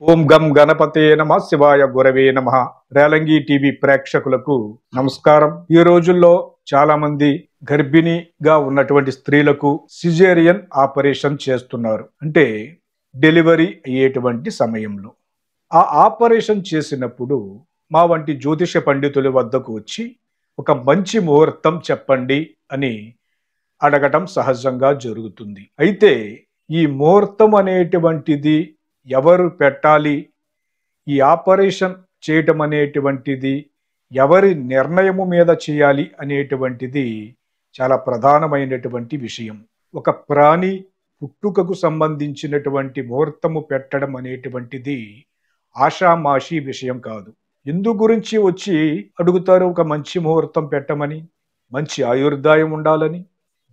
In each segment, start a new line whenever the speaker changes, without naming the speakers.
ఓం గం గణపతే నమ శివాయ గురవే నమ. రేలంగి టీవీ ప్రేక్షకులకు నమస్కారం. ఈ రోజుల్లో చాలా మంది గర్భిణిగా ఉన్నటువంటి స్త్రీలకు సిజేరియన్ ఆపరేషన్ చేస్తున్నారు. అంటే డెలివరీ అయ్యేటువంటి సమయంలో ఆ ఆపరేషన్ చేసినప్పుడు మా వంటి జ్యోతిష పండితుల వద్దకు వచ్చి ఒక మంచి ముహూర్తం చెప్పండి అని అడగటం సహజంగా జరుగుతుంది. అయితే ఈ ముహూర్తం అనేటువంటిది ఎవరు పెట్టాలి, ఈ ఆపరేషన్ చేయటం అనేటువంటిది ఎవరి నిర్ణయము మీద చేయాలి అనేటువంటిది చాలా ప్రధానమైనటువంటి విషయం. ఒక ప్రాణి పుట్టుకకు సంబంధించినటువంటి ముహూర్తము పెట్టడం అనేటువంటిది ఆషామాషి విషయం కాదు. ఇందు గురించి వచ్చి అడుగుతారు, ఒక మంచి ముహూర్తం పెట్టమని. మంచి ఆయుర్దాయం ఉండాలని,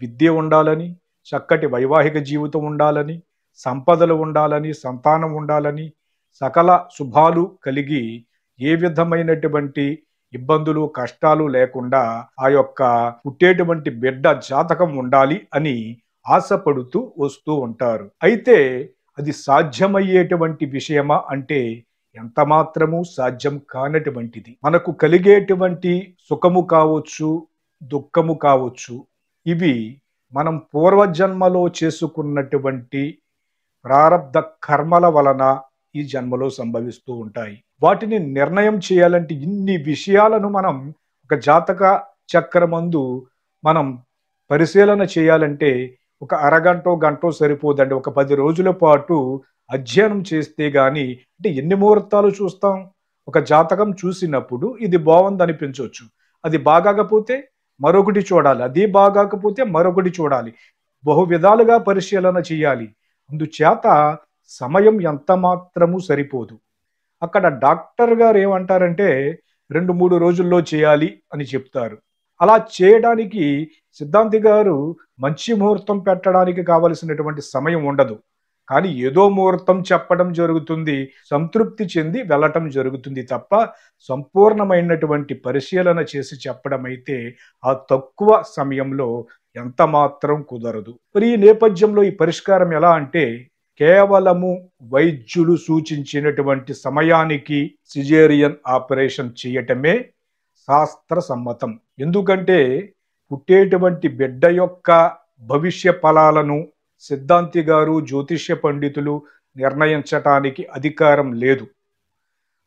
విద్య ఉండాలని, చక్కటి వైవాహిక జీవితం ఉండాలని, సంపదలు ఉండాలని, సంతానం ఉండాలని, సకల శుభాలు కలిగి ఏ విధమైనటువంటి ఇబ్బందులు కష్టాలు లేకుండా ఆ యొక్క పుట్టేటువంటి బిడ్డ జాతకం ఉండాలి అని ఆశపడుతూ వస్తూ ఉంటారు. అయితే అది సాధ్యమయ్యేటువంటి విషయమా అంటే ఎంత మాత్రము సాధ్యం కానటువంటిది. మనకు కలిగేటువంటి సుఖము కావచ్చు, దుఃఖము కావచ్చు, ఇవి మనం పూర్వజన్మలో చేసుకున్నటువంటి ప్రారబ్ధ కర్మల వలన ఈ జన్మలో సంభవిస్తూ ఉంటాయి. వాటిని నిర్ణయం చేయాలంటే ఇన్ని విషయాలను మనం ఒక జాతక చక్రమందు మనం పరిశీలన చేయాలంటే ఒక అరగంటో గంటో సరిపోదండి. ఒక 10 రోజుల పాటు అధ్యయనం చేస్తే గాని, అంటే ఎన్ని ముహూర్తాలు చూస్తాం? ఒక జాతకం చూసినప్పుడు ఇది బాగుందనిపించవచ్చు, అది బాగాకపోతే మరొకటి చూడాలి, అది బాగాకపోతే మరొకటి చూడాలి, బహు విధాలుగా పరిశీలన చేయాలి. అందుచేత సమయం ఎంత మాత్రము సరిపోదు. అక్కడ డాక్టర్ గారు ఏమంటారంటే 2-3 రోజుల్లో చేయాలి అని చెప్తారు. అలా చేయడానికి సిద్ధాంతి గారు మంచి ముహూర్తం పెట్టడానికి కావలసినటువంటి సమయం ఉండదు. కానీ ఏదో ముహూర్తం చెప్పడం జరుగుతుంది, సంతృప్తి చెంది వెళ్ళటం జరుగుతుంది తప్ప సంపూర్ణమైనటువంటి పరిశీలన చేసి చెప్పడం అయితే ఆ తక్కువ సమయంలో ఎంత మాత్రం కుదరదు. మరి ఈ నేపథ్యంలో ఈ పరిష్కారం ఎలా అంటే, కేవలము వైద్యులు సూచించినటువంటి సమయానికి సిజేరియన్ ఆపరేషన్ చేయటమే శాస్త్ర సమ్మతం. ఎందుకంటే పుట్టేటువంటి బిడ్డ యొక్క భవిష్య ఫలాలను సిద్ధాంతి గారు, జ్యోతిష్య పండితులు నిర్ణయించటానికి అధికారం లేదు.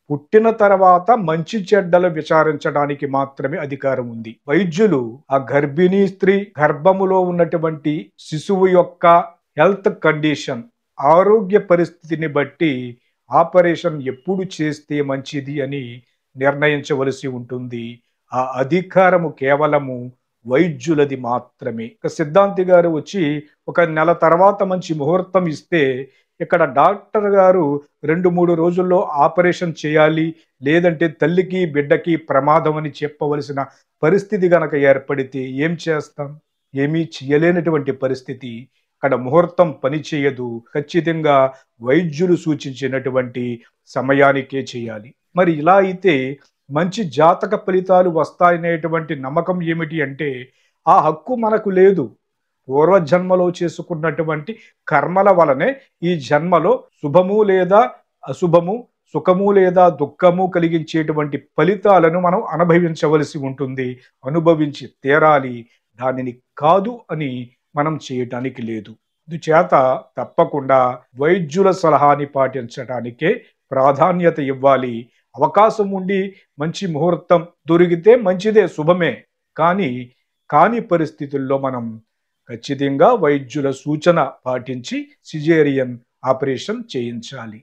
పుట్టిన తర్వాత మంచి చెడ్డలు విచారించడానికి మాత్రమే అధికారం ఉంది. వైద్యులు ఆ గర్భిణీ స్త్రీ గర్భములో ఉన్నటువంటి శిశువు యొక్క హెల్త్ కండిషన్, ఆరోగ్య పరిస్థితిని బట్టి ఆపరేషన్ ఎప్పుడు చేస్తే మంచిది అని నిర్ణయించవలసి ఉంటుంది. ఆ అధికారము కేవలము వైద్యులది మాత్రమే. ఇక సిద్ధాంతి గారు వచ్చి ఒక నెల తర్వాత మంచి ముహూర్తం ఇస్తే, ఇక్కడ డాక్టర్ గారు 2-3 రోజుల్లో ఆపరేషన్ చేయాలి, లేదంటే తల్లికి బిడ్డకి ప్రమాదం అని చెప్పవలసిన పరిస్థితి గనక ఏర్పడితే ఏం చేస్తాం? ఏమీ చేయలేనటువంటి పరిస్థితి. అక్కడ ముహూర్తం పనిచేయదు. ఖచ్చితంగా వైద్యులు సూచించినటువంటి సమయానికే చేయాలి. మరి ఇలా అయితే మంచి జాతక ఫలితాలు వస్తాయనేటువంటి నమ్మకం ఏమిటి అంటే, ఆ హక్కు మనకు లేదు. పూర్వజన్మలో చేసుకున్నటువంటి కర్మల వలనే ఈ జన్మలో శుభము లేదా అశుభము, సుఖము లేదా దుఃఖము కలిగించేటువంటి ఫలితాలను మనం అనుభవించవలసి ఉంటుంది. అనుభవించి తీరాలి. దానిని కాదు అని మనం చేయటానికి లేదు. అందుచేత తప్పకుండా వైద్యుల సలహాని పాటించడానికే ప్రాధాన్యత ఇవ్వాలి. అవకాశం ఉండి మంచి ముహూర్తం దొరికితే మంచిదే, శుభమే. కాని పరిస్థితుల్లో మనం ఖచ్చితంగా వైద్యుల సూచన పాటించి సిజేరియన్ ఆపరేషన్ చేయించాలి.